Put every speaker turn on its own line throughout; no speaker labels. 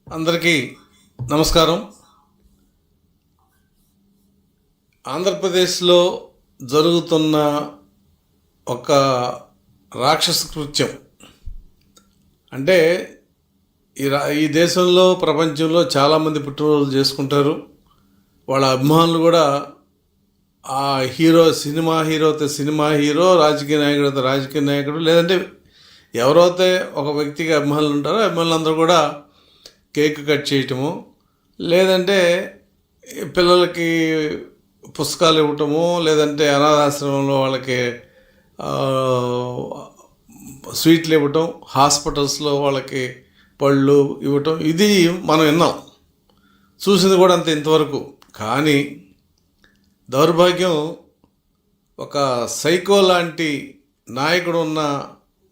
అందరికీ నమస్కారం. ఆంధ్రప్రదేశ్లో జరుగుతున్న ఒక రాక్షస కృత్యం అంటే ఈ దేశంలో ప్రపంచంలో చాలామంది పుట్టినరోజులు చేసుకుంటారు. వాళ్ళ అభిమానులు కూడా ఆ సినిమా హీరో, రాజకీయ నాయకుడు రాజకీయ నాయకుడు, లేదంటే ఎవరైతే ఒక వ్యక్తికి అభిమానులు ఉంటారో అభిమానులందరూ కూడా కేక్ కట్ చేయటము, లేదంటే పిల్లలకి పుస్తకాలు ఇవ్వటము, లేదంటే అనాథాశ్రమంలో వాళ్ళకి స్వీట్లు ఇవ్వటం, హాస్పిటల్స్లో వాళ్ళకి పళ్ళు ఇవ్వటం, ఇది మనం విన్నాం, చూసింది కూడా అంతే ఇంతవరకు. కానీ దౌర్భాగ్యం, ఒక సైకో లాంటి నాయకుడు ఉన్న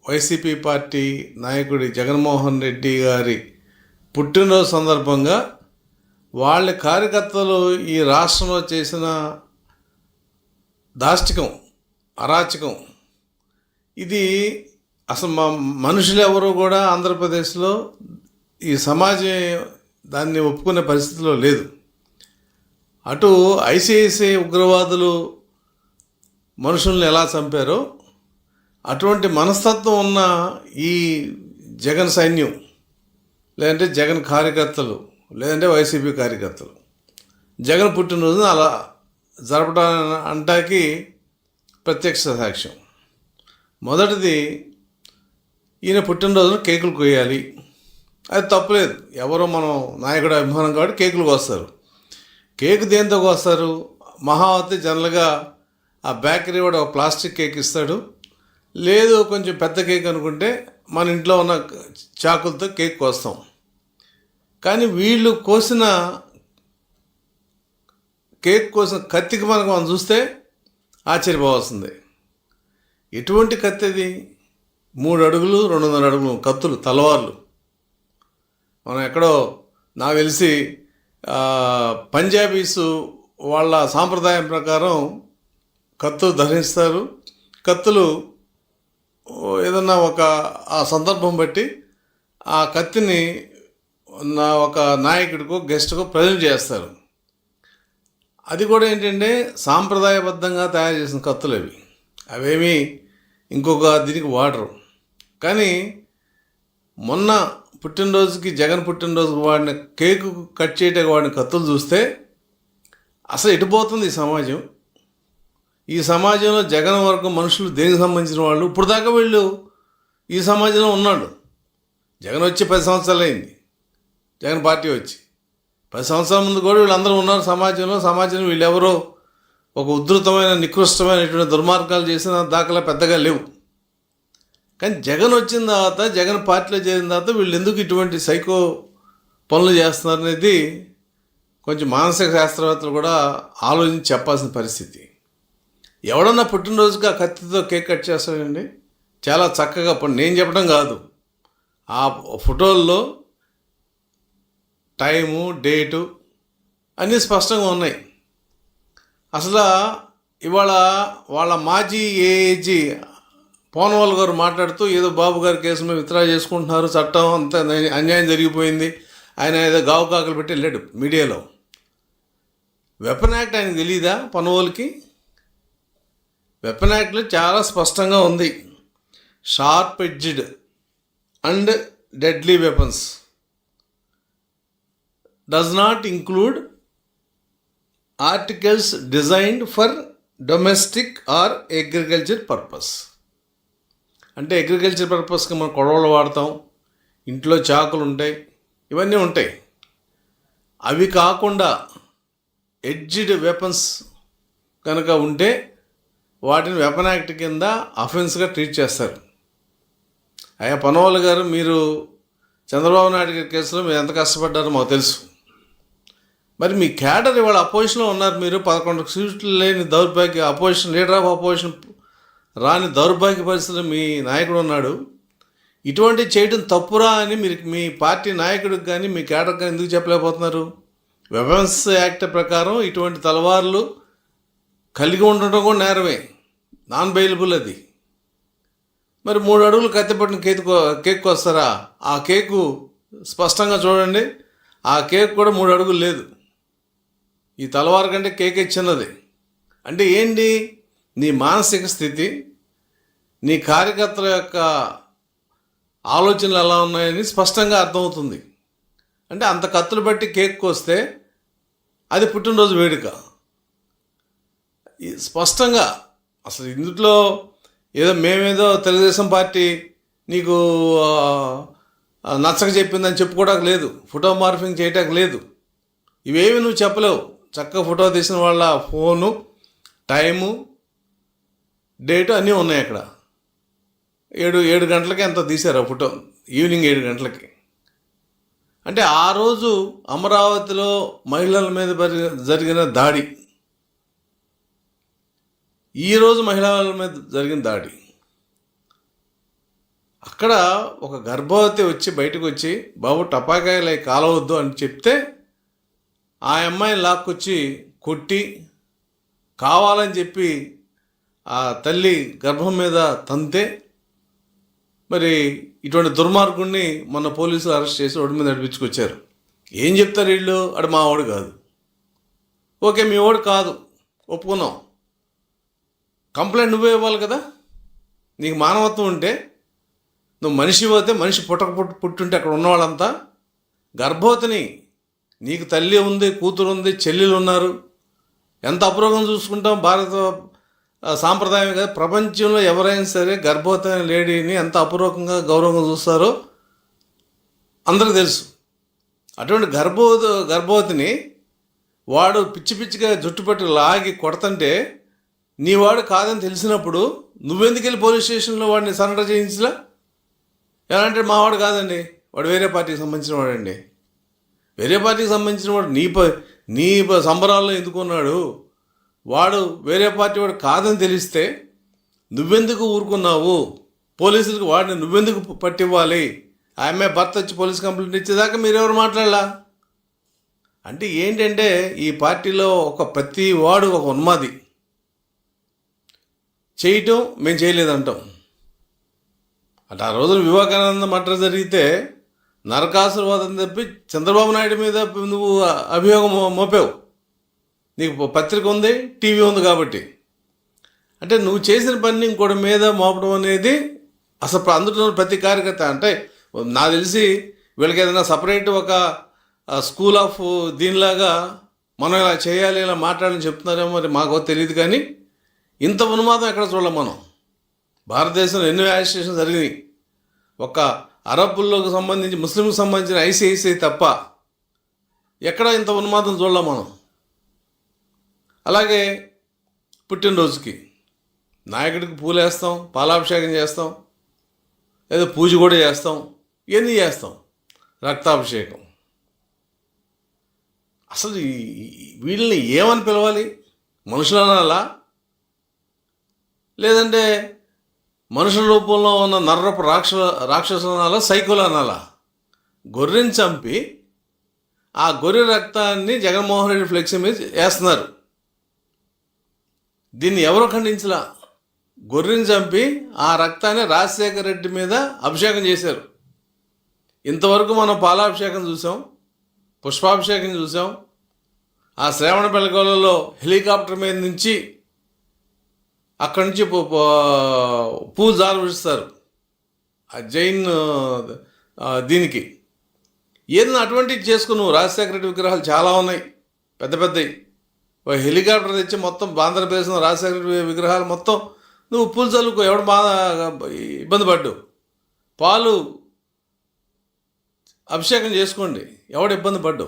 వైసీపీ పార్టీ నాయకుడి జగన్మోహన్ రెడ్డి గారి పుట్టినరోజు సందర్భంగా వాళ్ళ కార్యకర్తలు ఈ రాష్ట్రంలో చేసిన దాష్టికం, అరాచకం, ఇది అసలు మనుషులు ఎవరు కూడా ఆంధ్రప్రదేశ్లో ఈ సమాజం దాన్ని ఒప్పుకునే పరిస్థితిలో లేదు. అటు ఐసిఐసిఐ ఉగ్రవాదులు మనుషుల్ని ఎలా చంపారో అటువంటి మనస్తత్వం ఉన్న ఈ జగన్ సైన్యం, లేదంటే జగన్ కార్యకర్తలు, లేదంటే వైసీపీ కార్యకర్తలు జగన్ పుట్టినరోజున అలా జరపడానికి అంటానికి ప్రత్యక్ష సాక్ష్యం. మొదటిది, ఈయన పుట్టినరోజున కేకులు కోయాలి, అది తప్పులేదు. ఎవరో మనం నాయకుడు అభిమానం కాబట్టి కేకులు కోస్తారు. కేకు దేంతో కోస్తారు? మహావతి జనరల్గా ఆ బేకరీ వాడు ఒక ప్లాస్టిక్ కేక్ ఇస్తాడు, లేదు కొంచెం పెద్ద కేక్ అనుకుంటే మన ఇంట్లో ఉన్న చాకులతో కేక్ కోస్తాం. కానీ వీళ్ళు కోసిన కేక్ కోసిన కత్తికి మనం చూస్తే ఆశ్చర్యపోవాల్సిందే. ఎటువంటి కత్తి అది? 3 అడుగులు 2.5 అడుగులు కత్తులు, తలవార్లు. మనం ఎక్కడో నాకు తెలిసి పంజాబీసు వాళ్ళ సాంప్రదాయం ప్రకారం కత్తులు ధరిస్తారు. కత్తులు ఏదన్నా ఆ సందర్భం బట్టి ఆ కత్తిని ఒక నాయకుడికో గెస్ట్కో ప్రజెంట్ చేస్తారు. అది కూడా ఏంటంటే సాంప్రదాయబద్ధంగా తయారు చేసిన కత్తులు అవేమీ ఇంకొక దీనికి వాడరు. కానీ మొన్న పుట్టినరోజుకి, జగన్ పుట్టినరోజుకి వాడిన కేకు కట్ చేయడానికి వాడిన కత్తులు చూస్తే అసలు ఎటుపోతుంది ఈ సమాజం? ఈ సమాజంలో జగన్ వర్గం మనుషులు దేనికి సంబంధించిన వాళ్ళు? ఇప్పుడు దాకా వీళ్ళు ఈ సమాజంలో ఉన్నాడు. జగన్ వచ్చి 10 సంవత్సరాలు అయింది. జగన్ పార్టీ వచ్చి 10 సంవత్సరాల ముందు కూడా వీళ్ళందరూ ఉన్నారు సమాజంలో వీళ్ళెవరో ఒక ఉధృతమైన, నికృష్టమైనటువంటి దుర్మార్గాలు చేసిన దాఖలా పెద్దగా లేవు. కానీ జగన్ వచ్చిన తర్వాత, జగన్ పార్టీలో చేరిన తర్వాత వీళ్ళు ఎందుకు ఇటువంటి సైకో పనులు చేస్తున్నారనేది కొంచెం మానసిక శాస్త్రవేత్తలు కూడా ఆలోచించి చెప్పాల్సిన పరిస్థితి. ఎవడన్నా పుట్టినరోజుకి ఆ కత్తితో కేక్ కట్ చేస్తాడండి? చాలా చక్కగా, నేను చెప్పడం కాదు, ఆ ఫోటోల్లో టైము, డేటు అన్నీ స్పష్టంగా ఉన్నాయి. అసలు ఇవాళ వాళ్ళ మాజీ ఏఏజీ పోనవాల్ గారు మాట్లాడుతూ ఏదో బాబు గారి కేసు మీద విత్డ్రా చేసుకుంటున్నారు, చట్టం అంతా అన్యాయం జరిగిపోయింది, ఆయన ఏదో గావు కాకలు పెట్టి వెళ్ళాడు మీడియాలో. వెపన్ యాక్ట్ ఆయనకు తెలియదా? పనవోల్కి వెపన్ యాక్ట్లో చాలా స్పష్టంగా ఉంది, sharp edged and deadly weapons does not include articles designed for domestic are agriculture purpose. అంటే అగ్రికల్చర్ పర్పస్కి మనం కొడవలు వాడతాం, ఇంట్లో చాకులు ఉంటాయి, ఇవన్నీ ఉంటాయి. అవి కాకుండా ఎడ్జ్డ్ వెపన్స్ కనుక ఉంటే వాటిని వెపన్ యాక్ట్ కింద అఫెన్స్గా ట్రీట్ చేస్తారు. అయ్యా పనవాళ్ళు గారు, మీరు చంద్రబాబు నాయుడు గారి కేసులో మీరు ఎంత కష్టపడ్డారో మాకు తెలుసు. మరి మీ క్యాడర్ ఇవాళ అపోజిషన్లో ఉన్నారు. మీరు 11 సీట్లు లేని దౌర్భాగ్య అపోజిషన్, లీడర్ ఆఫ్ అపోజిషన్ రాని దౌర్భాగ్య పరిస్థితుల్లో మీ నాయకుడు ఉన్నాడు. ఇటువంటి చేయడం తప్పురా అని మీరు మీ పార్టీ నాయకుడికి కానీ మీ క్యాడర్ కానీ ఎందుకు చెప్పలేకపోతున్నారు? వెపన్స్ యాక్ట్ ప్రకారం ఇటువంటి తలవార్లు కలిగి ఉండటం కూడా నేరమే, నాన్ బెయిలబుల్ అది. మరి 3 అడుగులు కత్తిపట్టిన కేక్ వస్తారా? ఆ కేకు స్పష్టంగా చూడండి, ఆ కేక్ కూడా 3 అడుగులు లేదు. ఈ తలవారు కంటే కేకే చిన్నది. అంటే ఏంటి, నీ మానసిక స్థితి, నీ కార్యకర్తల యొక్క ఆలోచనలు ఎలా ఉన్నాయని స్పష్టంగా అర్థమవుతుంది. అంటే అంత కత్తులు బట్టి కేక్ కోస్తే అది పుట్టినరోజు వేడుక. స్పష్టంగా అసలు ఇందులో ఏదో మేమేదో తెలుగుదేశం పార్టీ నీకు నచ్చక చెప్పిందని చెప్పుకోవడానికి లేదు, ఫోటో మార్ఫింగ్ చేయటానికి లేదు. ఇవేమి నువ్వు చెప్పలేవు. చక్కగా ఫోటో తీసిన వాళ్ళ ఫోను, టైము, డేటు అన్నీ ఉన్నాయి అక్కడ. 7 గంటలకి ఎంత తీశారు ఆ ఫోటో, ఈవినింగ్ 7 గంటలకి. అంటే ఆ రోజు అమరావతిలో మహిళల మీద జరిగిన దాడి, ఈరోజు మహిళల మీద జరిగిన దాడి. అక్కడ ఒక గర్భవతి వచ్చి బయటకు వచ్చి బాబు టపాకాయలు కాలవద్దు అని చెప్తే ఆ అమ్మాయిని లాక్కొచ్చి కొట్టి కావాలని చెప్పి ఆ తల్లి గర్భం మీద తంతే మరి ఇటువంటి దుర్మార్గుడిని మొన్న పోలీసులు అరెస్ట్ చేసి రోడ్డు మీద నడిపించుకొచ్చారు. ఏం చెప్తారు వీళ్ళు, అడు మా వాడు కాదు. ఓకే, మీ వాడు కాదు, ఒప్పుకున్నాం. కంప్లైంట్ నువ్వే ఇవ్వాలి కదా. నీకు మానవత్వం ఉంటే నువ్వు మనిషి పోతే మనిషి పుట్టుంటే అక్కడ ఉన్నవాళ్ళంతా గర్భవతిని, నీకు తల్లి ఉంది, కూతురు ఉంది, చెల్లెలు ఉన్నారు, ఎంత అపురూపంగా చూసుకుంటాం. భారత సాంప్రదాయం కదా, ప్రపంచంలో ఎవరైనా సరే గర్భవతి అయిన లేడీని ఎంత అపురూపంగా గౌరవంగా చూస్తారో అందరికీ తెలుసు. అటువంటి గర్భవతిని వాడు పిచ్చి పిచ్చిగా జుట్టుపట్టి లాగి కొడతంటే నీ వాడు కాదని తెలిసినప్పుడు నువ్వెందుకు వెళ్ళి పోలీస్ స్టేషన్లో వాడిని సరెండర్ చేయించలా? ఎలా అంటే మా వాడు కాదండి, వాడు వేరే పార్టీకి సంబంధించిన వాడండి. వేరే పార్టీకి సంబంధించిన వాడు నీ సంబరాల్లో ఎందుకున్నాడు? వాడు వేరే పార్టీ వాడు కాదని తెలిస్తే నువ్వెందుకు ఊరుకున్నావు? పోలీసులకు వాడిని నువ్వెందుకు పట్టివ్వాలి? ఆ అమ్మాయి భర్త వచ్చి పోలీస్ కంప్లైంట్ ఇచ్చేదాకా మీరెవరు మాట్లాడలా? అంటే ఏంటంటే ఈ పార్టీలో ప్రతి వాడు ఒక ఉన్మాది. చేయటం మేము చేయలేదంటాం. అంటే ఆ రోజున వివేకానంద మర్డర్ జరిగితే నరకాసురవాదం తప్పి చంద్రబాబు నాయుడు మీద నువ్వు అభియోగం మోపావు. నీకు పత్రిక ఉంది, టీవీ ఉంది కాబట్టి. అంటే నువ్వు చేసిన పని ఇంకోటి మీద మోపడం అనేది అసలు అందులో ప్రతి కార్యకర్త అంటే నాకు తెలిసి వీళ్ళకి ఏదైనా సపరేట్ ఒక స్కూల్ ఆఫ్ దీనిలాగా మనం ఇలా చేయాలి, ఇలా మాట్లాడాలని చెప్తున్నారేమో మరి మాకు తెలియదు. కానీ ఇంత ఉన్మాదం ఎక్కడ చూడలేం మనం. భారతదేశంలో ఎన్నో యాజిటేషన్ జరిగినాయి. ఒక అరబ్బుల్లోకి సంబంధించి ముస్లింకి సంబంధించిన ఐసిఐసిఐ తప్ప ఎక్కడ ఇంత ఉన్మాదం చూడలేం మనం. అలాగే పుట్టినరోజుకి నాయకుడికి పూలు వేస్తాం, పాలాభిషేకం చేస్తాం, ఏదో పూజ కూడా చేస్తాం, ఇవన్నీ చేస్తాం, రక్తాభిషేకం. అసలు వీళ్ళని ఏమని పిలవాలి? మనుషులు అనాలా, లేదంటే మనుషుల రూపంలో ఉన్న నర్రపు రాక్షసులు అనాలా, సైకోలు అనాలా? గొర్రెని చంపి ఆ గొర్రె రక్తాన్ని జగన్మోహన్ రెడ్డి ఫ్లెక్సీ మీద వేస్తున్నారు. దీన్ని ఎవరో ఖండించలా. గొర్రెని చంపి ఆ రక్తాన్ని రాజశేఖర రెడ్డి మీద అభిషేకం చేశారు. ఇంతవరకు మనం పాలాభిషేకం చూసాం, పుష్పాభిషేకం చూసాం. ఆ శ్రావణ బెళగోళలో హెలికాప్టర్ మీద నుంచి అక్కడి నుంచి పూలు జాలుస్తారు ఆ జైన్ దీనికి. ఏదైనా అటువంటివి చేసుకుని నువ్వు రాజశేఖర రెడ్డి విగ్రహాలు చాలా ఉన్నాయి పెద్ద పెద్దవి. హెలికాప్టర్ తెచ్చి మొత్తం ఆంధ్రప్రదేశ్లో రాజశేఖర రెడ్డి విగ్రహాలు మొత్తం నువ్వు పూలు చల్లుకో, ఎవడు బాగా ఇబ్బంది పడ్డు. పాలు అభిషేకం చేసుకోండి, ఎవడు ఇబ్బంది పడ్డు.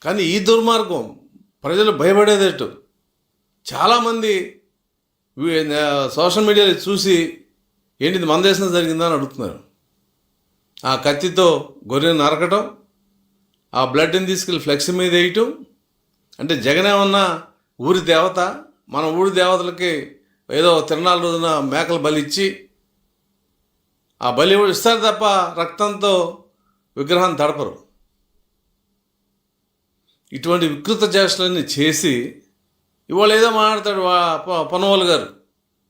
కానీ ఈ దుర్మార్గం ప్రజలు భయపడేటట్టు చాలామంది సోషల్ మీడియాలో చూసి ఏంటిది మన దేశంలో జరిగిందా అని అడుగుతున్నారు. ఆ కత్తితో గొర్రెను నరకటం, ఆ బ్లడ్ని తీసుకెళ్ళి ఫ్లెక్స్ మీద వేయటం. అంటే జగన్ ఏమన్నా ఊరి దేవత? మన ఊరి దేవతలకి ఏదో తిరణాల రోజున మేకలు బలి ఇచ్చి ఆ బలి ఇస్తారు తప్ప రక్తంతో విగ్రహాన్ని తడపరు. ఇటువంటి వికృత చేష్టలన్నీ చేసి ఇవాళ ఏదో మాట్లాడతాడు పొన్నవాళ్ళు గారు,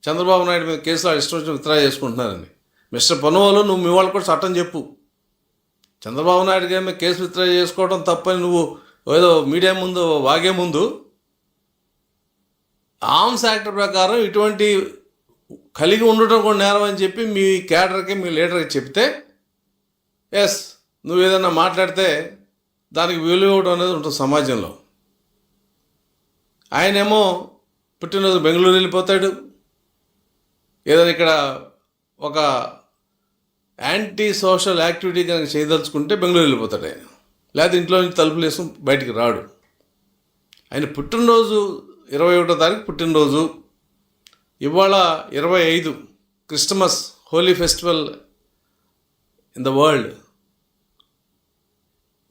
చంద్రబాబు నాయుడు మీద కేసులో ఇష్టం వచ్చి విత్డ్రా చేసుకుంటున్నారని. మిస్టర్ పొన్నవాళ్ళు, నువ్వు మీ వాళ్ళు కూడా చట్టం చెప్పు. చంద్రబాబు నాయుడు గారి మీద కేసు విత్డ్రా చేసుకోవడం తప్పని నువ్వు ఏదో మీడియా ముందు వాగే ముందు ఆర్మ్స్ యాక్ట్ ప్రకారం ఇటువంటి కలిగి ఉండటం కూడా నేరం అని చెప్పి మీ క్యాడర్కి మీ లీడర్కి చెప్తే ఎస్ నువ్వు ఏదన్నా మాట్లాడితే దానికి విలువ ఇవ్వడం అనేది ఉంటుంది సమాజంలో. ఆయనేమో పుట్టినరోజు బెంగళూరు వెళ్ళిపోతాడు, ఏదైనా ఇక్కడ ఒక యాంటీ సోషల్ యాక్టివిటీ కనుక చేయదలుచుకుంటే బెంగళూరు వెళ్ళిపోతాడు ఆయన, లేకపోతే ఇంట్లో నుంచి తలుపులు వేసుకుని బయటికి రాడు. ఆయన పుట్టినరోజు 21వ తారీఖు పుట్టినరోజు, ఇవాళ 25 Christmas holy festival in the world.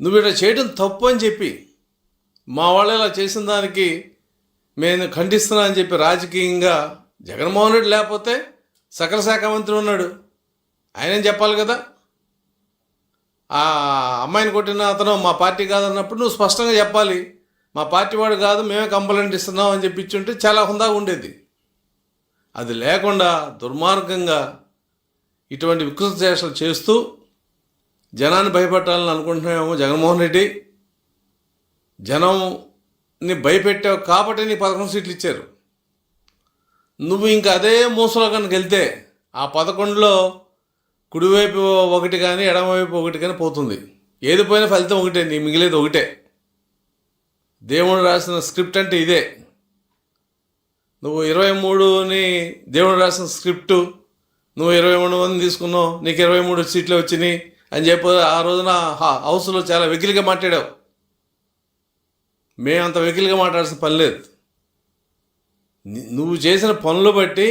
నువ్వు ఇలా చేయడం తప్పు అని చెప్పి మా వాళ్ళు ఇలా చేసిన దానికి నేను ఖండిస్తున్నా అని చెప్పి రాజకీయంగా జగన్మోహన్ రెడ్డి లేకపోతే సకల శాఖ మంత్రి ఉన్నాడు, ఆయనేం చెప్పాలి కదా. ఆ అమ్మాయిని కొట్టిన అతను మా పార్టీ కాదన్నప్పుడు నువ్వు స్పష్టంగా చెప్పాలి, మా పార్టీ వాడు కాదు మేమే కంప్లైంట్ ఇస్తున్నాం అని చెప్పి ఇచ్చుంటే చాలా హుందాగా ఉండేది. అది లేకుండా దుర్మార్గంగా ఇటువంటి వికృత చేష్టలు చేస్తూ జనాన్ని భయపెట్టాలని అనుకుంటున్నామేమో జగన్మోహన్ రెడ్డి. జనంని భయపెట్టావు కాబట్టి నీకు 11 సీట్లు ఇచ్చారు. నువ్వు ఇంకా అదే మూసలో కనుక వెళ్తే ఆ 11లో కుడివైపు ఒకటి కానీ ఎడమవైపు ఒకటి కానీ పోతుంది. ఏది పోయినా ఫలితం ఒకటే, నీ మిగిలేది ఒకటే. దేవుడు రాసిన స్క్రిప్ట్ అంటే ఇదే. నువ్వు 23ని దేవుడు రాసిన స్క్రిప్టు, నువ్వు 23 మంది తీసుకున్నావు, నీకు 23 సీట్లు వచ్చినాయి అని చెప్పి ఆ రోజున హౌస్లో చాలా వెకిలిగా మాట్లాడావు. మేమంత వెకిలిగా మాట్లాడాల్సిన పని లేదు. నువ్వు చేసిన పనులు బట్టి,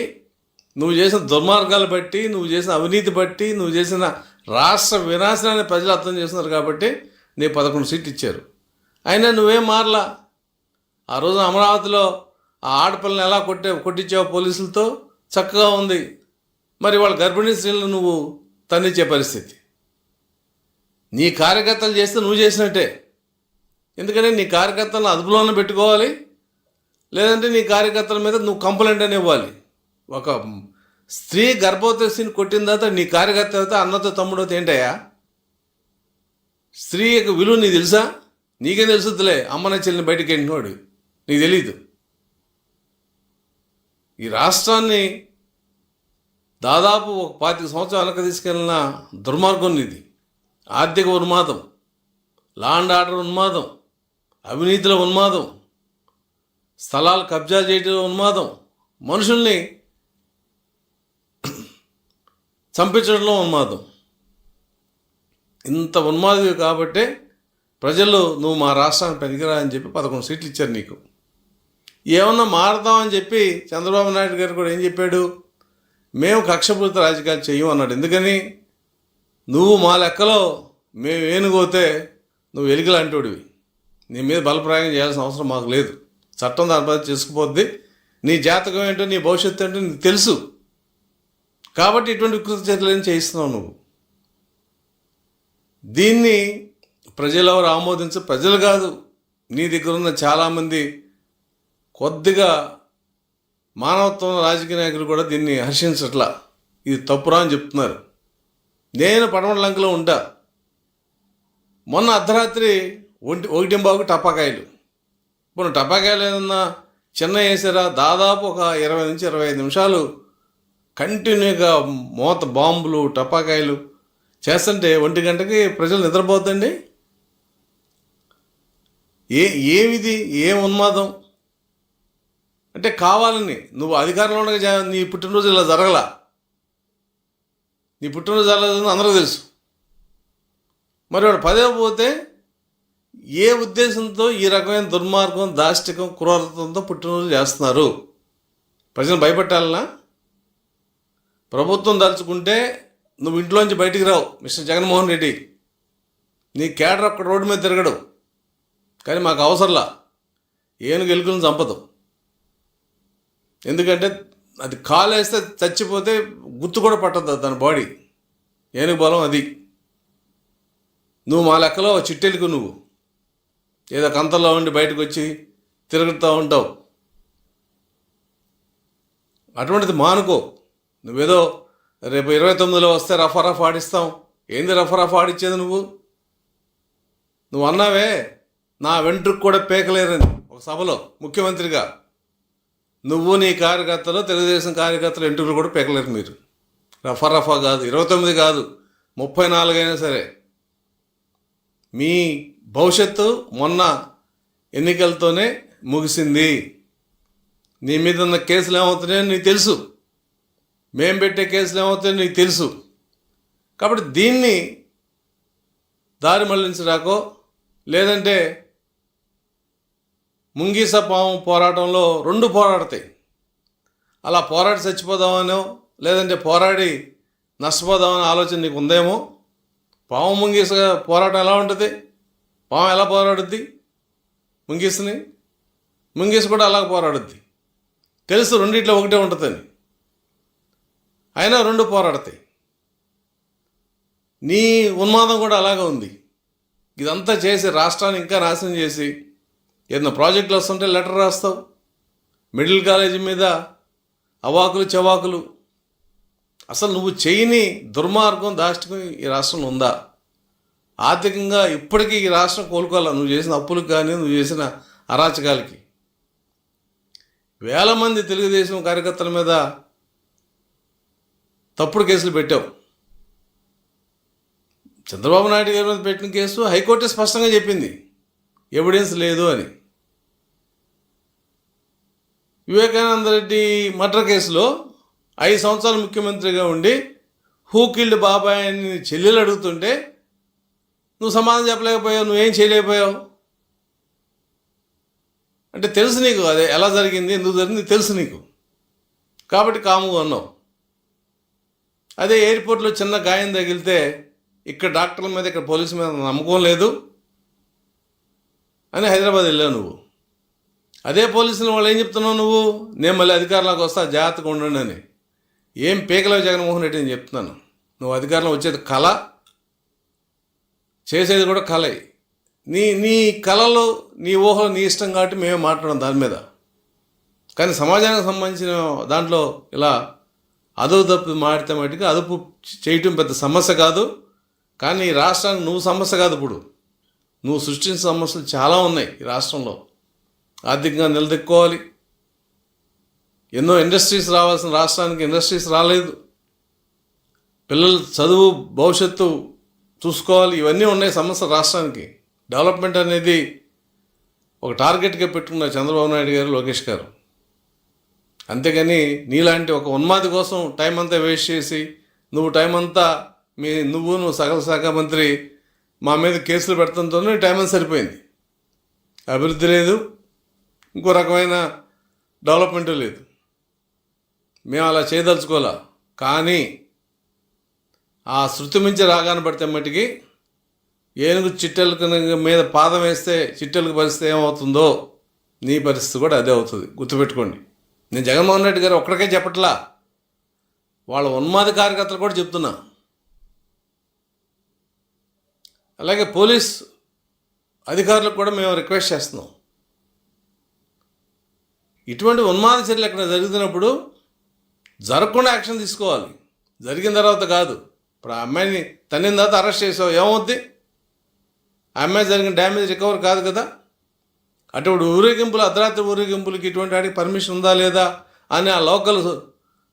నువ్వు చేసిన దుర్మార్గాలు బట్టి, నువ్వు చేసిన అవినీతి బట్టి, నువ్వు చేసిన రాష్ట్ర వినాశనాన్ని ప్రజలు అర్థం చేస్తున్నారు కాబట్టి నీ 11 సీట్లు ఇచ్చారు. అయినా నువ్వేం మారలా. ఆ రోజు అమరావతిలో ఆ ఆడపిల్లని ఎలా కొట్టించావు పోలీసులతో, చక్కగా ఉంది. మరి వాళ్ళ గర్భిణీ స్త్రీలను నువ్వు తన్నిచ్చే పరిస్థితి. నీ కార్యకర్తలు చేస్తే నువ్వు చేసినట్టే. ఎందుకంటే నీ కార్యకర్తలను అదుపులోనే పెట్టుకోవాలి, లేదంటే నీ కార్యకర్తల మీద నువ్వు కంప్లైంట్ అని ఇవ్వాలి. ఒక స్త్రీ గర్భవతి స్త్రీని కొట్టిన తర్వాత నీ కార్యకర్త అయితే అన్నతో తమ్ముడతో ఏంటయ్యా? స్త్రీ యొక్క విలువ నీకు తెలుసా? నీకేం తెలుసుద్దులే, అమ్మన చెల్లిని బయటికి వెళ్ళినోడు నీకు తెలీదు. ఈ రాష్ట్రాన్ని దాదాపు ఒక 25 సంవత్సరాలు వెనక తీసుకెళ్ళిన దుర్మార్గం ఇది. ఆర్థిక ఉన్మాదం, లా అండ్ ఆర్డర్ ఉన్మాదం, అవినీతిలో ఉన్మాదం, స్థలాలు కబ్జా చేయడంలో ఉన్మాదం, మనుషుల్ని చంపించడంలో ఉన్మాదం. ఇంత ఉన్మాదం కాబట్టే ప్రజలు నువ్వు మా రాష్ట్రానికి పనికిరా అని చెప్పి 11 సీట్లు ఇచ్చారు నీకు. ఏమన్నా మారదామని చెప్పి చంద్రబాబు నాయుడు గారు కూడా ఏం చెప్పాడు? మేము కక్షపూరిత రాజకీయాలు చెయ్యం అన్నాడు. ఎందుకని? నువ్వు మా లెక్కలో మేము ఏనుగోతే నువ్వు ఎలుకలాంటోడివి, నీ మీద బలప్రయోగం చేయాల్సిన అవసరం మాకు లేదు, చట్టం దాని పద్ధతి చేసుకుపోద్ది, నీ జాతకం ఏంటో నీ భవిష్యత్తు ఏంటో నీకు తెలుసు, కాబట్టి ఇటువంటి వికృత చర్యలు చేయిస్తున్నావు నువ్వు. దీన్ని ప్రజలు ఎవరు ఆమోదించ, ప్రజలు కాదు, నీ దగ్గర ఉన్న చాలామంది కొద్దిగా మానవత్వం రాజకీయ నాయకులు కూడా దీన్ని హర్షించట్లా, ఇది తప్పురా అని చెప్తున్నారు. నేను పడమట లంకలో ఉంటా. మొన్న అర్ధరాత్రి 1:15 టపాకాయలు. ఇప్పుడు టపాకాయలు ఏదన్నా చిన్న వేసారా, దాదాపు ఒక 20 నుంచి 25 నిమిషాలు కంటిన్యూగా మోత బాంబులు టపాకాయలు చేస్తుంటే 1 గంటకి ప్రజలు నిద్రపోద్దండి. ఏమిది? ఏం ఉన్మాదం అంటే? కావాలని నువ్వు అధికారంలో ఉండగా నీ పుట్టినరోజు ఇలా జరగలా. నీ పుట్టినరోజు జరగదని అందరికీ తెలుసు. మరి వాడు పదే పోతే ఏ ఉద్దేశంతో ఈ రకమైన దుర్మార్గం, దాష్టికం, క్రూరత్వంతో పుట్టినరోజు చేస్తున్నారు? ప్రజలు భయపెట్టాలనా? ప్రభుత్వం దలుచుకుంటే నువ్వు ఇంట్లోంచి బయటికి రావు మిస్టర్ జగన్మోహన్ రెడ్డి. నీ క్యాడర్ ఒక్క రోడ్డు మీద తిరగడు, కానీ మాకు అవసరంలా. ఏనుగు ఎలుకలను చంపదు. ఎందుకంటే అది కాలేస్తే చచ్చిపోతే గుర్తు కూడా పట్టదు దాని బాడీ. ఏనుగు బలం అది. నువ్వు మా లెక్కలో చిట్టెలుకు, నువ్వు ఏదో కంతల్లో ఉండి బయటకు వచ్చి తిరుగుతూ ఉంటావు. అటువంటిది మానుకో. నువ్వేదో రేపు 29లో వస్తే రఫా ఆడిస్తాం. ఏంది రఫా ఆడిచ్చేది? నువ్వు నువ్వు అన్నావే నా వెంట్రుకు కూడా పేకలేరని ఒక సభలో ముఖ్యమంత్రిగా. నువ్వు నీ కార్యకర్తలు, తెలుగుదేశం కార్యకర్తలు వెంట్రుకలు కూడా పేకలేరు మీరు. రఫా కాదు, 29 కాదు, 34 అయినా సరే. మీ భవిష్యత్తు మొన్న ఎన్నికలతోనే ముగిసింది. నీ మీద ఉన్న కేసులు ఏమవుతున్నాయో నీకు తెలుసు, మేం పెట్టే కేసులు ఏమవుతాయో నీకు తెలుసు. కాబట్టి దీన్ని దారి మళ్లించడాకో లేదంటే ముంగీస పాము పోరాటంలో రెండు పోరాడతాయి. అలా పోరాడి చచ్చిపోదామనో లేదంటే పోరాడి నష్టపోదామనే ఆలోచన నీకు ఉందేమో. పాము ముంగీస పోరాటం ఎలా ఉంటుంది? పాము ఎలా పోరాడుద్ది ముంగీసని? ముంగీస కూడా అలాగ పోరాడుద్ది. తెలుసు రెండిట్లో ఒకటే ఉంటుందని, అయినా రెండు పోరాడతాయి. నీ ఉన్మాదం కూడా అలాగే ఉంది. ఇదంతా చేసి రాష్ట్రాన్ని ఇంకా నాశనం చేసి ఏదైనా ప్రాజెక్టులు వస్తుంటే లెటర్ రాస్తావు. మిడిల్ కాలేజీ మీద అవాకులు చవాకులు. అసలు నువ్వు చేయని దుర్మార్గం, దాష్టికం ఈ రాష్ట్రంలో ఉందా? ఆర్థికంగా ఇప్పటికీ ఈ రాష్ట్రం కోలుకోవాలి. నువ్వు చేసిన అప్పులకు కానీ, నువ్వు చేసిన అరాచకాలకి. వేల మంది తెలుగుదేశం కార్యకర్తల మీద తప్పుడు కేసులు పెట్టావు. చంద్రబాబు నాయుడు గారి మీద పెట్టిన కేసు హైకోర్టు స్పష్టంగా చెప్పింది ఎవిడెన్స్ లేదు అని. వివేకానంద రెడ్డి మర్డర్ కేసులో 5 సంవత్సరాలు ముఖ్యమంత్రిగా ఉండి హూ కిల్డ్ బాబాయ్ అని చెల్లెలు అడుగుతుంటే నువ్వు సమాధానం చెప్పలేకపోయావు, నువ్వేం చేయలేకపోయావు. అంటే తెలుసు నీకు అదే ఎలా జరిగింది, ఎందుకు జరిగింది తెలుసు నీకు, కాబట్టి కాముగా ఉన్నావు. అదే ఎయిర్పోర్ట్లో చిన్న గాయం తగిలితే ఇక్కడ డాక్టర్ల మీద, ఇక్కడ పోలీసు మీద నమ్మకం లేదు అని హైదరాబాద్ వెళ్ళావు నువ్వు. అదే పోలీసులు వాళ్ళు ఏం చెప్తున్నావు నువ్వు? నేను మళ్ళీ అధికారంలోకి వస్తా, జాగ్రత్తగా ఉండండి అని. ఏం పీకలేవు జగన్మోహన్ రెడ్డి అని చెప్తున్నాను. నువ్వు అధికారంలో వచ్చేది కళ, చేసేది కూడా కళే. నీ కళలో, నీ ఊహలో నీ ఇష్టం కాబట్టి మేమే మాట్లాడడం దాని మీద. కానీ సమాజానికి సంబంధించిన దాంట్లో ఇలా అదుపు తప్పి మాడితే మటుకు అదుపు చేయటం పెద్ద సమస్య కాదు. కానీ ఈ రాష్ట్రానికి నువ్వు సమస్య కాదు. ఇప్పుడు నువ్వు సృష్టించిన సమస్యలు చాలా ఉన్నాయి ఈ రాష్ట్రంలో. ఆర్థికంగా నిలదొక్కుకోవాలి. ఎన్నో ఇండస్ట్రీస్ రావాల్సిన రాష్ట్రానికి ఇండస్ట్రీస్ రాలేదు. పిల్లల చదువు, భవిష్యత్తు చూసుకోవాలి. ఇవన్నీ ఉన్నాయి సమస్య రాష్ట్రానికి. డెవలప్మెంట్ అనేది ఒక టార్గెట్గా పెట్టుకున్నారు చంద్రబాబు నాయుడు గారు, లోకేష్ గారు. అంతేగాని నీలాంటి ఒక ఉన్మాది కోసం టైం అంతా వేస్ట్ చేసి నువ్వు టైం అంతా నువ్వు సకల శాఖ మంత్రి మా మీద కేసులు పెడతంతోనే టైం అంతా సరిపోయింది. అభివృద్ధి లేదు, ఇంకో రకమైన డెవలప్మెంట్ లేదు. మేము అలా చేయదలుచుకోవాలా. కానీ ఆ శృతి మించి రాగాన పడితే మట్టికి ఏనుగు చిట్టెలకు మీద పాదం వేస్తే చిట్టెలకు పరిస్థితి ఏమవుతుందో నీ పరిస్థితి కూడా అదే అవుతుంది. గుర్తుపెట్టుకోండి. నేను జగన్మోహన్ రెడ్డి గారు ఒక్కడికే చెప్పట్లా, వాళ్ళ ఉన్మాద కార్యకర్తలు కూడా చెప్తున్నా. అలాగే పోలీస్ అధికారులకు కూడా మేము రిక్వెస్ట్ చేస్తున్నాం. ఇటువంటి ఉన్మాద చర్యలు ఎక్కడ జరుగుతున్నప్పుడు జరగకుండా యాక్షన్ తీసుకోవాలి. జరిగిన తర్వాత కాదు. ఇప్పుడు ఆ అమ్మాయిని తన్నిన తర్వాత అరెస్ట్ చేసావు, ఏమవుద్ది? ఆ అమ్మాయి జరిగిన డ్యామేజ్ రికవర్ కాదు కదా. అటువంటి ఊరేగింపులు, అర్ధరాత్రి ఊరేగింపులకి ఇటువంటి వాటికి పర్మిషన్ ఉందా లేదా అని ఆ లోకల్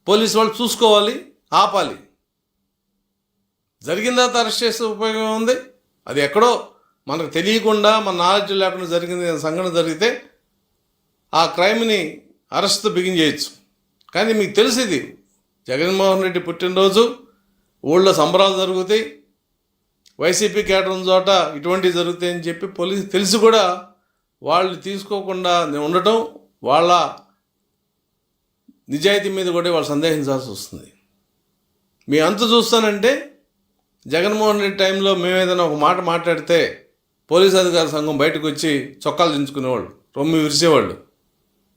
పోలీసు వాళ్ళు చూసుకోవాలి, ఆపాలి. జరిగిన తర్వాత అరెస్ట్ చేసే ఉపయోగం ఉంది. అది ఎక్కడో మనకు తెలియకుండా, మన నాలెడ్జ్ లేకుండా జరిగింది సంఘటన జరిగితే ఆ క్రైమ్ని అరెస్ట్తో బిగిన్ చేయొచ్చు. కానీ మీకు తెలిసింది జగన్మోహన్ రెడ్డి పుట్టినరోజు, ఊళ్ళో సంబరాలు జరుగుతాయి, వైసీపీ కేటర్ ఉన్న చోట ఇటువంటివి జరుగుతాయని చెప్పి పోలీసు తెలిసి కూడా వాళ్ళు తీసుకోకుండా ఉండటం, వాళ్ళ నిజాయితీ మీద కూడా వాళ్ళు సందేహించాల్సి వస్తుంది. మీ అంతు చూస్తానంటే జగన్మోహన్ రెడ్డి టైంలో మేము ఏదైనా ఒక మాట మాట్లాడితే పోలీస్ అధికార సంఘం బయటకు వచ్చి చొక్కాలు దించుకునేవాళ్ళు, రొమ్మి విరిసేవాళ్ళు.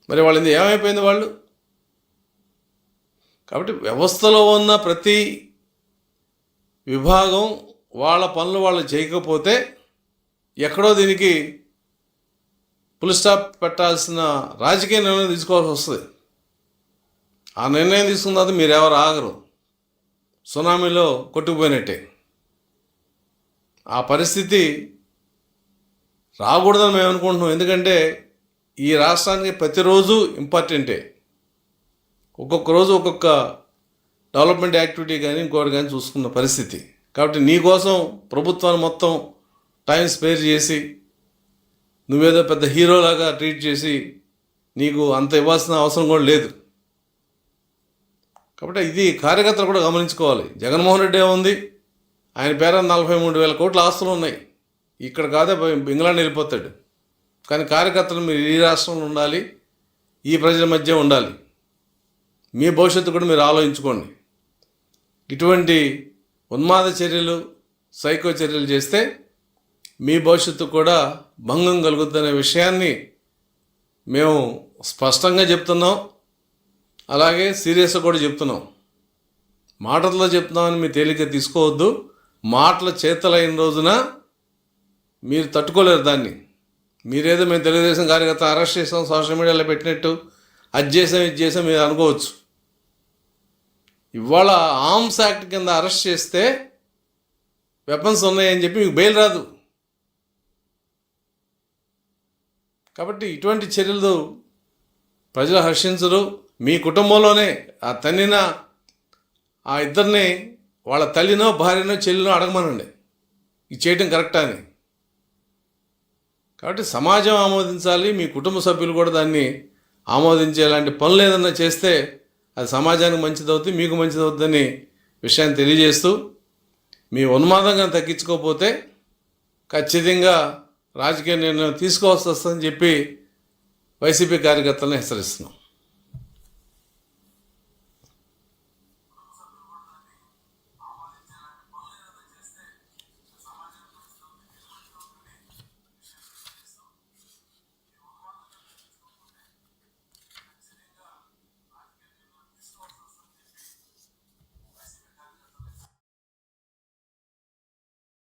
మరి వాళ్ళది ఏమైపోయింది వాళ్ళు? కాబట్టి వ్యవస్థలో ఉన్న ప్రతి విభాగం వాళ్ళ పనులు వాళ్ళు చేయకపోతే ఎక్కడో దీనికి ఫుల్ స్టాప్ పెట్టాల్సిన రాజకీయ నిర్ణయం తీసుకోవాల్సి వస్తుంది. ఆ నిర్ణయం తీసుకున్న తర్వాత మీరు ఎవరు ఆగరు. సునామీలో కొట్టుకుపోయినట్టే. ఆ పరిస్థితి రాకూడదని మేము అనుకుంటున్నాం. ఎందుకంటే ఈ రాష్ట్రానికి ప్రతిరోజు ఇంపార్టెంటే. ఒక్కొక్క రోజు ఒక్కొక్క డెవలప్మెంట్ యాక్టివిటీ కానీ ఇంకోటి కానీ చూసుకున్న పరిస్థితి. కాబట్టి నీకోసం ప్రభుత్వాన్ని మొత్తం టైం స్పేర్ చేసి నువ్వేదో పెద్ద హీరోలాగా ట్రీట్ చేసి నీకు అంత ఇవ్వాల్సిన అవసరం కూడా లేదు. కాబట్టి ఇది కార్యకర్తలు కూడా గమనించుకోవాలి. జగన్మోహన్ రెడ్డి ఏముంది, ఆయన పేర 43,000 కోట్ల ఆస్తులు ఉన్నాయి. ఇక్కడ కాదే ఇంగ్లాండ్ వెళ్ళిపోతాడు. కానీ కార్యకర్తలు మీరు ఈ రాష్ట్రంలో ఉండాలి, ఈ ప్రజల మధ్య ఉండాలి. మీ భవిష్యత్తు కూడా మీరు ఆలోచించుకోండి. ఇటువంటి ఉన్మాద చర్యలు, సైకో చర్యలు చేస్తే మీ భవిష్యత్తు కూడా భంగం కలుగుతుందనే విషయాన్ని మేము స్పష్టంగా చెప్తున్నాం. అలాగే సీరియస్గా కూడా చెప్తున్నాం. మాటల్లో చెప్తున్నామని మీరు తేలిక తీసుకోవద్దు. మాటల చేతలైన రోజున మీరు తట్టుకోలేరు దాన్ని. మీరేదో మేము తెలుగుదేశం కార్యకర్త అరెస్ట్ చేసాం, సోషల్ మీడియాలో పెట్టినట్టు అది చేసాం ఇది చేసాం మీరు అనుకోవచ్చు. ఇవాళ ఆర్మ్స్ యాక్ట్ కింద అరెస్ట్ చేస్తే వెపన్స్ ఉన్నాయని చెప్పి మీకు బెయిల్ రాదు. కాబట్టి ఇటువంటి చర్యలు ప్రజలు హర్షించరు. మీ కుటుంబంలోనే ఆ తన్నిన ఆ ఇద్దరిని వాళ్ళ తల్లినో భార్యనో చెల్లినో అడగమనండి ఇది చేయటం కరెక్టా అని. కాబట్టి సమాజం ఆమోదించాలి, మీ కుటుంబ సభ్యులు కూడా దాన్ని ఆమోదించేలాంటి పనులు ఏదన్నా చేస్తే అది సమాజానికి మంచిదవుతుంది, మీకు మంచిదవుతుందని విషయాన్ని తెలియజేస్తూ మీ ఉన్మాదంగా తగ్గించుకోకపోతే ఖచ్చితంగా రాజకీయ నిర్ణయం తీసుకోవాల్సి వస్తుందని చెప్పి వైసీపీ కార్యకర్తలను హెచ్చరిస్తున్నాం.